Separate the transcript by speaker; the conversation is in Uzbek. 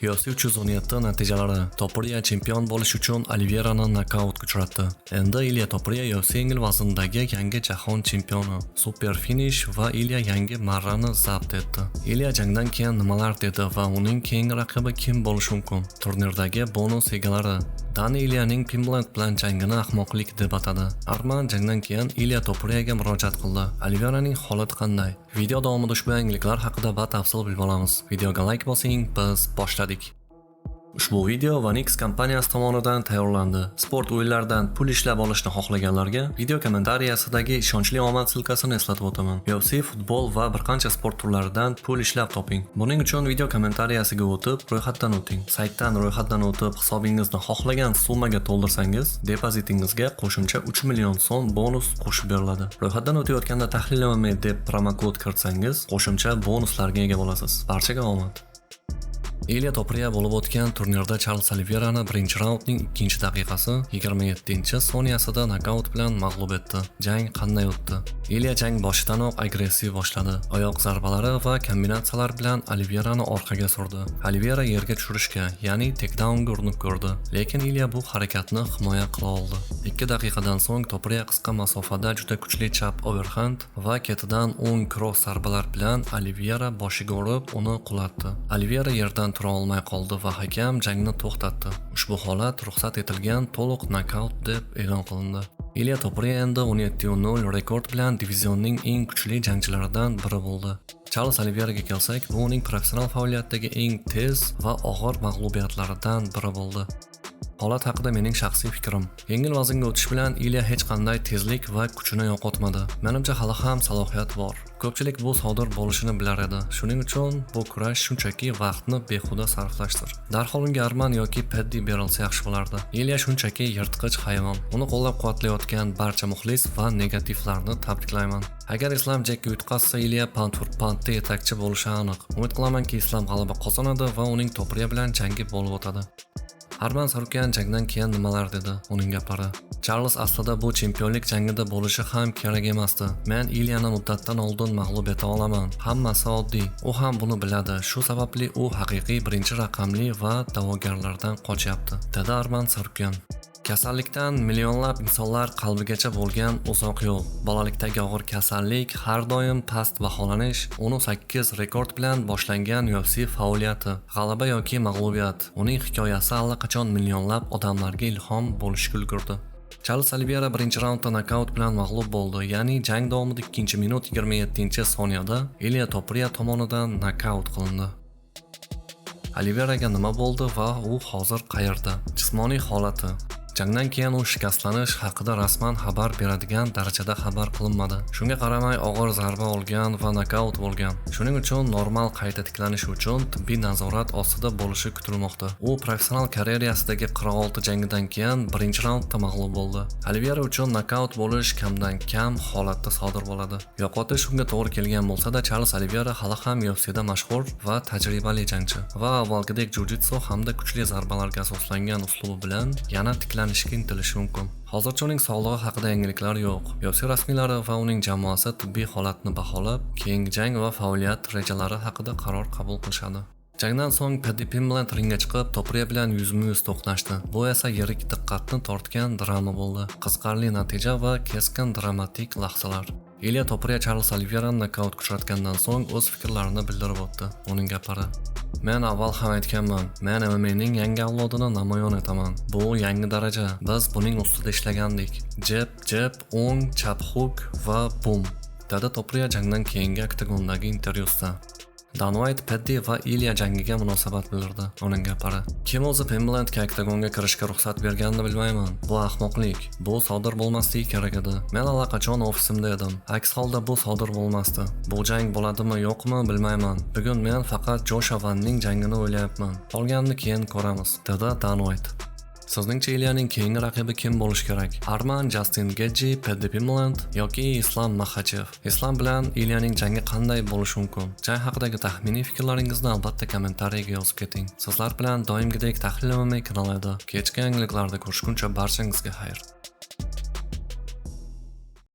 Speaker 1: UFC 317 natijalari. Topuria chempion bo'lish uchun Oliveirani nokautga uchratdi. Endi Ilya Topuria UFC yengil vazndagi yangi jahon chempioni. Super finish va Ilya yangi marrani zabt etdi. Ilya jangdan keyin nimalar dedi va uning keyingi raqibi kim bo'lishi mumkin? Turnirdagi bonus egalari. Dani Ilyaning Pimbland bilan jangini ahmoqlik deb atadi. Arman jangdan keyin Ilya Topuriyaga murojaat qildi. Oliveiraning holati qanday? Video davomida ushbu yangiliklar haqida batafsil bilib olamiz. Videoga like bosing, biz boshladik. Ushbu video Vanix kompaniyasi tomonidan tayyorlandi. Sport o'yinlaridan pul ishlab olishni xohlaganlarga video kommentariyasidagi ishonchli omad silkasini eslatib o'taman. UFC, futbol va bir qancha sport turlaridan pul ishlab toping. Buning uchun video kommentariyasiga o'tib, ro'yxatdan o'ting. Saytdan ro'yxatdan o'tib, hisobingizni xohlagan summaga to'ldirsangiz, depozitingizga qo'shimcha 3 million so'm bonus qo'shib beriladi. Ro'yxatdan o'tayotganda tahlil MMA deb promokod kiritsangiz, qo'shimcha bonuslarga ega bo'lasiz. Barchaga omad. Ilya Topuria bo'lib o'tgan turnirda Charles Oliveirani birinchi raundning 2-daqiqasi 27-soniyasida nokaut bilan mag'lub etdi. Jang qanday o'tdi? Ilya jang boshidanoq agressiv boshladi. Oyoq zarbalari va kombinatsiyalar bilan Oliveirani orqaga surdi. Oliveira yerga tushirishga, ya'ni takedownga urinib ko'rdi, lekin Ilya bu harakatni himoya qila oldi. 2 daqiqadan so'ng Topuria qisqa masofada juda kuchli chap overhand va ketidan o'ng cross zarbalar bilan Oliveira boshiga urib, uni qulatdi. Oliveira yerdan tura olmay qoldi va hakam jangni to'xtatdi. Ushbu holat ruxsat etilgan to'liq nokaut deb e'lon qilindi. Ilya Topuria endi 17-0 rekord bilan divizionning eng kuchli jangchilaridan biri bo'ldi. Charles Oliveiraga kelsak, bu uning professional faoliyatidagi eng tez va og'ir mag'lubiyatlaridan biri bo'ldi. Holat haqida mening shaxsiy fikrim. Yengil vaznga o'tish bilan Ilya hech qanday tezlik va kuchini yo'qotmadi. Menimcha hali ham salohiyat bor. Ko'pchilik bu sodir bo'lishini bilar edi. Shuning uchun bu kurash shunchaki vaqtni behuda sarflashdir. Darhol unga Arman yoki Paddy berilsa yaxshi bo'lardi. Ilya shunchaki yirtqich hayvon. Uni qo'llab-quvvatlayotgan barcha muxlis va negativlarni tabriklayman. Agar Islom Jackga yutqazsa, Ilya pound-for-poundda yetakchi bo'lishi aniq. Umid qilamanki, Islom g'alaba qozonadi va uning Topuria bilan jangi bo'lib o'tadi. Arman Sarukyan jangdan keyin nimalar dedi? Uning gaplari. Charles aslida bu chempionlik jangida bo'lishi ham kerak emasdi. Men Ilyani muddatdan oldin mag'lub eta olaman. Hammasi oddiy. U ham buni biladi. Shu sababli u haqiqiy birinchi raqamli va da'vogarlardan qochyapti, dedi Arman Sarukyan. Kasallikdan millionlab insonlar qalbigacha bo'lgan uzoq yo'l. Bolalikdagi og'ir kasallik, har doim past baholanish, 18 rekord bilan boshlangan UFC faoliyati, g'alaba yoki mag'lubiyat. Uning hikoyasi allaqachon millionlab odamlarga ilhom bo'lishga ulgurdi. Charles Oliveira birinchi raundda nokaut bilan mag'lub bo'ldi, ya'ni jang davomida 2-minut 27-soniyada Ilya Topuria tomonidan nokaut qilindi. Oliveiraga nima bo'ldi va u hozir qayerda? Jismoniy holati. Jangdan keyin u shikastlanish haqida rasman xabar beradigan darajada xabar qilinmadi. Shunga qaramay og'ir zarba olgan va nokaut bo'lgan. Shuning uchun normal qayta tiklanish uchun tibbiy nazorat ostida bo'lishi kutilmoqda. U professional karyerasidagi 46 jangidan keyin birinchi raundda mag'lub bo'ldi. Oliveira uchun nokaut bo'lish kamdan kam holatda sodir bo'ladi. Yo'qotish unga to'g'ri kelgan bo'lsa-da, Charles Oliveira hali ham UFC'da mashhur va tajribali jangchi va avvalgidek jiu-jitsu hamda kuchli zarbalarga asoslangan uslubi bilan yana tiklanishga intilishi mumkin. Hozircha uning sog'lig'i haqida yangiliklar yo'q. UFC rasmiylari va uning jamoasi tibbiy holatni baholab, keyingi jang va faoliyat rejalari haqida qaror qabul qilishadi. Jangdan so'ng Paddy Pimbland ringga chiqib, Topuria bilan yuzma-yuz to'qnashdi. Bu esa yirik diqqatni tortgan drama bo'ldi. Qiziqarli natija va keskin dramatik lahzalar. Ilya Topuria Charles Oliveirani nokautga uchratgandan so'ng o'z fikrlarini bildirib o'tdi. Uning gaplari. Men avval ham aytganman, men MMA'ning yangi avlodini namoyon etaman. Bu yangi daraja. Biz buning ustida ishlagandik. Jeb, o'ng, chap hook va bum. Dedi Topuria jangdan keyingi oktagondagi intervyusida. Dana White, Paddy va Ilya jangiga munosabat bildirdi. Uning gaplari. Kim o'zi Pimblandga oktagonga kirishga ruxsat berganini bilmayman. Bu ahmoqlik. Bu sodir bo'lmasligi kerak edi. Men allaqachon ofisimda edim. Aks holda bu sodir bo'lmasdi. Bu jang bo'ladimi, yo'qmi bilmayman. Bugun men faqat Joshua Vanning jangini o'ylayapman. Qolganini keyin ko'ramiz, dedi Dana White. Sizningcha Ilyaning keyingi raqibi kim bo'lish kerak? Arman Justin Gaethje, Paddy Pimbland yoki Islam Makhachev? Islam bilan Ilyaning jangi qanday bo'lishi mumkin? Jang haqidagi taxminiy fikrlaringizni albatta kommentariyaga yozib keting. Sizlar bilan doimgidek Tahlil MMA kanalida kechki yangiliklarda ko'rishguncha barchangizga xayr.